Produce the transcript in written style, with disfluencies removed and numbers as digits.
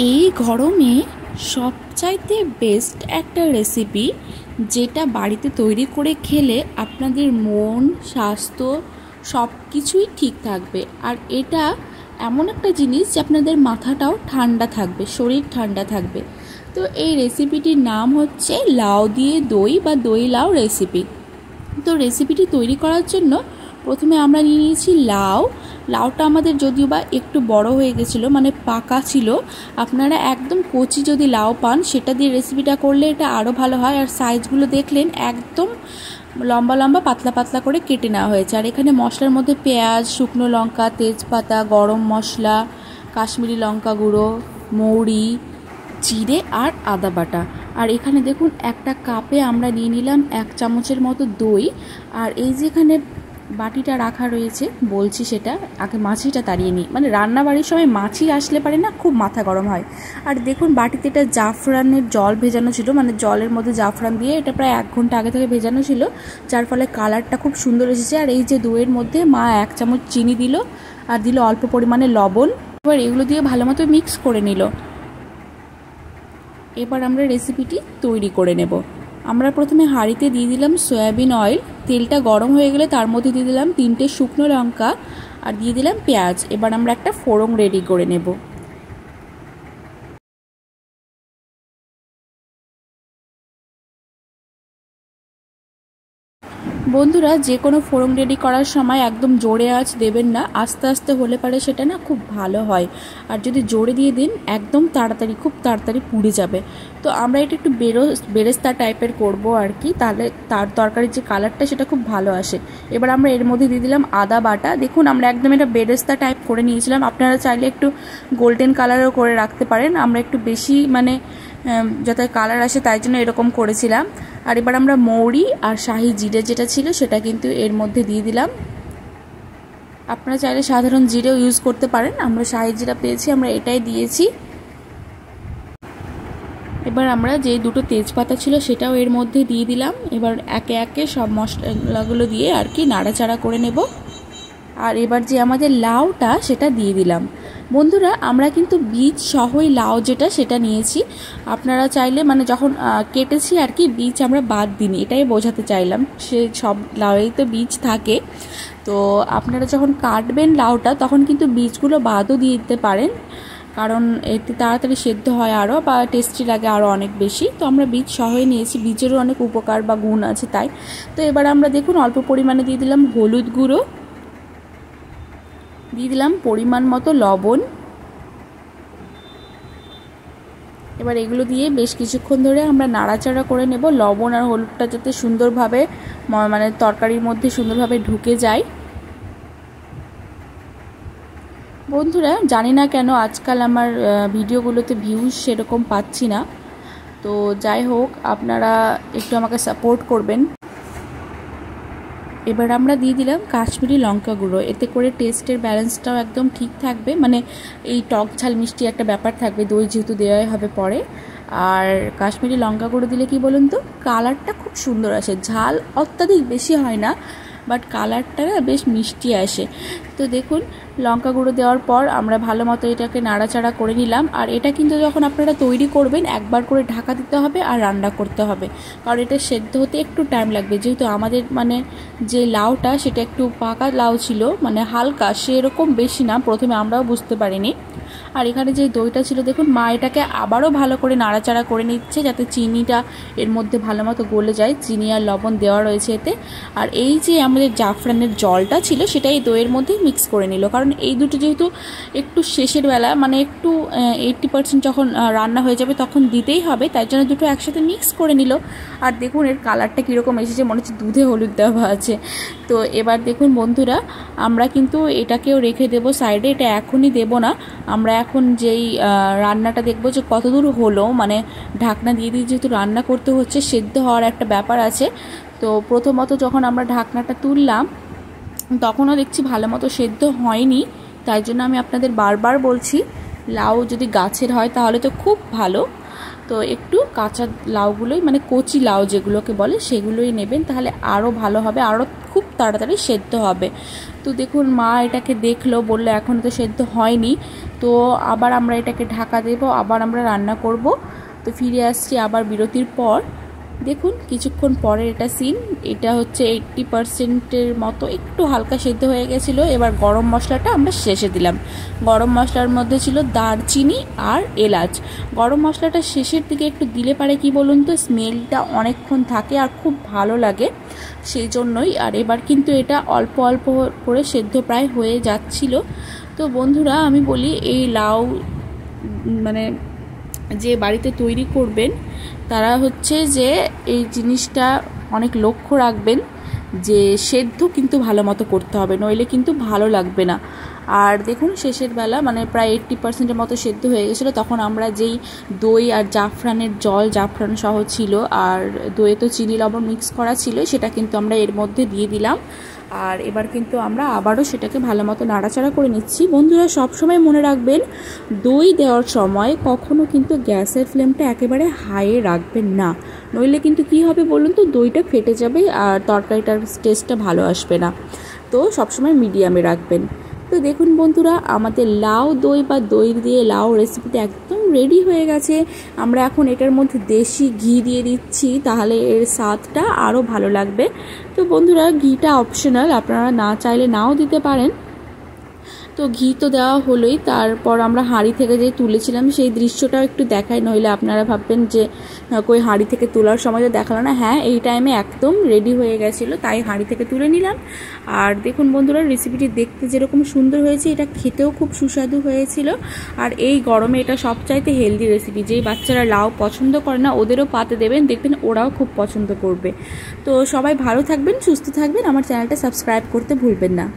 এই গরমে সবচাইতে বেস্ট একটা রেসিপি, যেটা বাড়িতে তৈরি করে খেলে আপনাদের মন, স্বাস্থ্য সব কিছুই ঠিক থাকবে। আর এটা এমন একটা জিনিস যে আপনাদের মাথাটাও ঠান্ডা থাকবে, শরীর ঠান্ডা থাকবে। তো এই রেসিপিটির নাম হচ্ছে লাউ দিয়ে দই বা দই লাউ রেসিপি। তো রেসিপিটি তৈরি করার জন্য প্রথমে আমরা নিয়ে নিয়েছি লাউটা আমাদের যদিও বা একটু বড় হয়ে গেছিলো, মানে পাকা ছিল। আপনারা একদম কচি যদি লাউ পান সেটা দিয়ে রেসিপিটা করলে এটা আরও ভালো হয়। আর সাইজগুলো দেখলেন একদম লম্বা লম্বা পাতলা পাতলা করে কেটে নেওয়া হয়েছে। আর এখানে মশলার মধ্যে পেঁয়াজ, শুকনো লঙ্কা, তেজপাতা, গরম মশলা, কাশ্মীরি লঙ্কা গুঁড়ো, মৌরি, জিরে আর আদা বাটা। আর এখানে দেখুন একটা কাপে আমরা নিয়ে নিলাম 1 চামচের মতো দই। আর এই যেখানে বাটিটা রাখা রয়েছে বলছি, সেটা আগে মাছিটা তাড়িয়ে নিই। মানে রান্নাবাড়ির সময় মাছি আসলে পারে না, খুব মাথা গরম হয়। আর দেখুন বাটিতে এটা জাফরানের জল ভেজানো ছিল, মানে জলের মধ্যে জাফরান দিয়ে এটা প্রায় 1 ঘন্টা আগে থেকে ভেজানো ছিল, যার ফলে কালারটা খুব সুন্দর এসেছে। আর এই যে দইয়ের মধ্যে মা 1 চামচ চিনি দিল আর দিল অল্প পরিমাণে লবণ। এবার এগুলো দিয়ে ভালো মতো মিক্স করে নিল। এবার আমরা রেসিপিটি তৈরি করে নেব। আমরা প্রথমে হাঁড়িতে দিয়ে দিলাম সয়াবিন অয়েল। তেলটা গরম হয়ে গেলে তার মধ্যে দিয়ে দিলাম 3টে শুকনো লঙ্কা আর দিয়ে দিলাম পেঁয়াজ। এবার আমরা একটা ফোড়ন রেডি করে নেব। বন্ধুরা, যে কোনো ফোড়ন রেডি করার সময় একদম জোরে আঁচ দেবেন না, আস্তে আস্তে হলে পারে সেটা না খুব ভালো হয়। আর যদি জোরে দিয়ে দিন একদম খুব তাড়াতাড়ি পুড়ে যাবে। তো আমরা এটা একটু বেরেস্তা টাইপের করব আর কি, তাহলে তার তরকারির যে কালারটা সেটা খুব ভালো আসে। এবার আমরা এর মধ্যে দিয়ে দিলাম আদা বাটা। দেখুন আমরা একদম এটা বেরেস্তা টাইপ করে নিয়েছিলাম, আপনারা চাইলে একটু গোল্ডেন কালারও করে রাখতে পারেন। আমরা একটু বেশি মানে যাতে কালার আসে তাই জন্য এরকম করেছিলাম। আর এবার আমরা মৌরি আর শাহি জিরে যেটা ছিল সেটা কিন্তু এর মধ্যে দিয়ে দিলাম। আপনারা চাইলে সাধারণ জিরেও ইউজ করতে পারেন, আমরা শাহি জিরা পেয়েছি আমরা এটাই দিয়েছি। এবার আমরা যে 2টো তেজপাতা ছিল সেটাও এর মধ্যে দিয়ে দিলাম। এবার একে একে সব মশলাগুলো দিয়ে আর কি নাড়াচাড়া করে নেব। আর এবার যে আমাদের লাউটা সেটা দিয়ে দিলাম। বন্ধুরা, আমরা কিন্তু বীজ সহই লাউ যেটা সেটা নিয়েছি। আপনারা চাইলে মানে যখন কেটেছি আর কি, বীজ আমরা বাদ দিইনি, এটাই বোঝাতে চাইলাম। সে সব লাউয়েই তো বীজ থাকে, তো আপনারা যখন কাটবেন লাউটা তখন কিন্তু বীজগুলো বাদও দিয়ে দিতে পারেন, কারণ এতে তাড়াতাড়ি সেদ্ধ হয় আরও, বা টেস্টি লাগে আরও অনেক বেশি। তো আমরা বীজ সহই নিয়েছি, বীজেরও অনেক উপকার বা গুণ আছে তাই। তো এবার আমরা দেখুন অল্প পরিমাণে দিয়ে দিলাম হলুদ গুঁড়ো, দিয়ে দিলাম পরিমাণ মতো লবণ। এবার এগুলো দিয়ে বেশ কিছুক্ষণ ধরে আমরা নাড়াচাড়া করে নেব, লবণ আর হলুদটা যাতে সুন্দরভাবে মানে তরকারির মধ্যে সুন্দরভাবে ঢুকে যায়। বন্ধুরা, জানি না কেন আজকাল আমার ভিডিওগুলোতে ভিউজ সেরকম পাচ্ছি না, তো যাই হোক আপনারা একটু আমাকে সাপোর্ট করবেন। এবার আমরা দিয়ে দিলাম কাশ্মীরি লঙ্কা গুঁড়ো, এতে করে টেস্টের ব্যালেন্সটাও একদম ঠিক থাকবে, মানে এই টক ঝাল মিষ্টি একটা ব্যাপার থাকবে, দই যেহেতু দেওয়াই হবে পরে। আর কাশ্মীরি লঙ্কা গুঁড়ো দিলে কি বলুন তো, কালারটা খুব সুন্দর আসে, ঝাল অত্যাধিক বেশি হয় না, বাট কালারটা না বেশ মিষ্টি আসে। তো দেখুন লঙ্কা গুঁড়ো দেওয়ার পর আমরা ভালো মতো এটাকে নাড়াচাড়া করে নিলাম। আর এটা কিন্তু যখন আপনারা তৈরি করবেন একবার করে ঢাকা দিতে হবে আর রান্না করতে হবে, কারণ এটা সেদ্ধ হতে একটু টাইম লাগবে। যেহেতু আমাদের মানে যে লাউটা সেটা একটু পাকা লাউ ছিল, মানে হালকা, সেরকম বেশি না, প্রথমে আমরাও বুঝতে পারিনি। আর এখানে যে দইটা ছিল দেখুন মা এটাকে আবারও ভালো করে নাড়াচাড়া করে নিচ্ছে, যাতে চিনিটা এর মধ্যে ভালো মতো গলে যায়। চিনি আর লবণ দেওয়া রয়েছে এতে। আর এই যে আমাদের জাফরানের জলটা ছিল সেটা এই দইয়ের মধ্যে মিক্স করে নিল, কারণ এই দুটো যেহেতু একটু শেষের বেলা, মানে একটু 80% যখন রান্না হয়ে যাবে তখন দিতেই হবে, তাই জন্য দুটো একসাথে মিক্স করে নিল। আর দেখুন এর কালারটা কীরকম এসেছে, মনে হচ্ছে দুধে হলুদ দেওয়া আছে। তো এবার দেখুন বন্ধুরা, আমরা কিন্তু এটাকেও রেখে দেব সাইডে, এটা এখনই দেব না, আমরা এখন যেই রান্নাটা দেখব যে কতদূর হলো, মানে ঢাকনা দিয়ে দিয়ে যেহেতু রান্না করতে হচ্ছে, সেদ্ধ হওয়ার একটা ব্যাপার আছে। তো প্রথমত যখন আমরা ঢাকনাটা তুললাম তখনও দেখছি ভালো মতো সেদ্ধ হয়নি, তাই জন্য আমি আপনাদের বারবার বলছি লাউ যদি গাছের হয় তাহলে তো খুব ভালো, তো একটু কাঁচা লাউগুলোই, মানে কচি লাউ যেগুলোকে বলে সেগুলোই নেবেন, তাহলে আরও ভালো হবে, আরও খুব তাড়াতাড়ি সেদ্ধ হবে। তো দেখুন মা এটাকে দেখলো, বললো এখন তো সেদ্ধ হয়নি, তো আবার আমরা এটাকে ঢাকা দেবো, আবার আমরা রান্না করব। তো ফিরে আসছি আবার বিরতির পর। দেখুন কিছুক্ষণ পরে এটা সিন, এটা হচ্ছে 80%-এর মতো একটু হালকা সেদ্ধ হয়ে গেছিলো। এবার গরম মশলাটা আমরা শেষে দিলাম। গরম মশলার মধ্যে ছিল দারচিনি আর এলাচ। গরম মশলাটা শেষের দিকে একটু দিলে পারে কি বলুন তো, স্মেলটা অনেকক্ষণ থাকে আর খুব ভালো লাগে, সেই জন্যই। আর এবার কিন্তু এটা অল্প অল্প করে সেদ্ধ প্রায় হয়ে যাচ্ছিল। তো বন্ধুরা আমি বলি, এই লাউ মানে যে বাড়িতে তৈরি করবেন তারা হচ্ছে যে এই জিনিসটা অনেক লক্ষ্য রাখবেন যে সেদ্ধ কিন্তু ভালো মতো করতে হবে, নইলে কিন্তু ভালো লাগবে না। আর দেখুন শেষের বেলা মানে প্রায় 80%-এর মতো সেদ্ধ হয়ে গেছিলো, তখন আমরা যেই দই আর জাফরানের জল, জাফরান সহ ছিল, আর দইয়ে তো চিনি লবণ মিক্স করা ছিল, সেটা কিন্তু আমরা এর মধ্যে দিয়ে দিলাম। আর এবার কিন্তু আমরা আবারও সেটাকে ভালো মতো নাড়াচাড়া করে নিচ্ছি। বন্ধুরা সবসময় মনে রাখবেন, দই দেওয়ার সময় কখনো কিন্তু গ্যাসের ফ্লেমটা একেবারে হাইয়ে রাখবেন না, নইলে কিন্তু কি হবে বলুন তো, দইটা ফেটে যাবে আর তরকারিটার টেস্টটা ভালো আসবে না। তো সবসময় মিডিয়ামে রাখবেন। তো দেখুন বন্ধুরা, আমাদের লাউ দই বা দই দিয়ে লাউ রেসিপিটা একদম রেডি হয়ে গেছে। আমরা এখন এটার মধ্যে দেশি ঘি দিয়ে দিচ্ছি, তাহলে এর স্বাদটা আরও ভালো লাগবে। তো বন্ধুরা ঘিটা অপশনাল, আপনারা না চাইলে নাও দিতে পারেন। তো ঘি তো দেওয়া হলোই, তারপর আমরা হাঁড়ি থেকে যে তুলেছিলাম সেই দৃশ্যটাও একটু দেখাই, নইলে আপনারা ভাববেন যে কই হাঁড়ি থেকে তোলার সময় তো দেখালো না। হ্যাঁ, এই টাইমে একদম রেডি হয়ে গেছিলো, তাই হাঁড়ি থেকে তুলে নিলাম। আর দেখুন বন্ধুরা, রেসিপিটি দেখতে যেরকম সুন্দর হয়েছে, এটা খেতেও খুব সুস্বাদু হয়েছিল। আর এই গরমে এটা সবচাইতে হেলদি রেসিপি, যেই বাচ্চারা লাউ পছন্দ করে না ওদেরও পাতে দেবেন, দেখবেন ওরাও খুব পছন্দ করবে। তো সবাই ভালো থাকবেন, সুস্থ থাকবেন, আমার চ্যানেলটা সাবস্ক্রাইব করতে ভুলবেন না।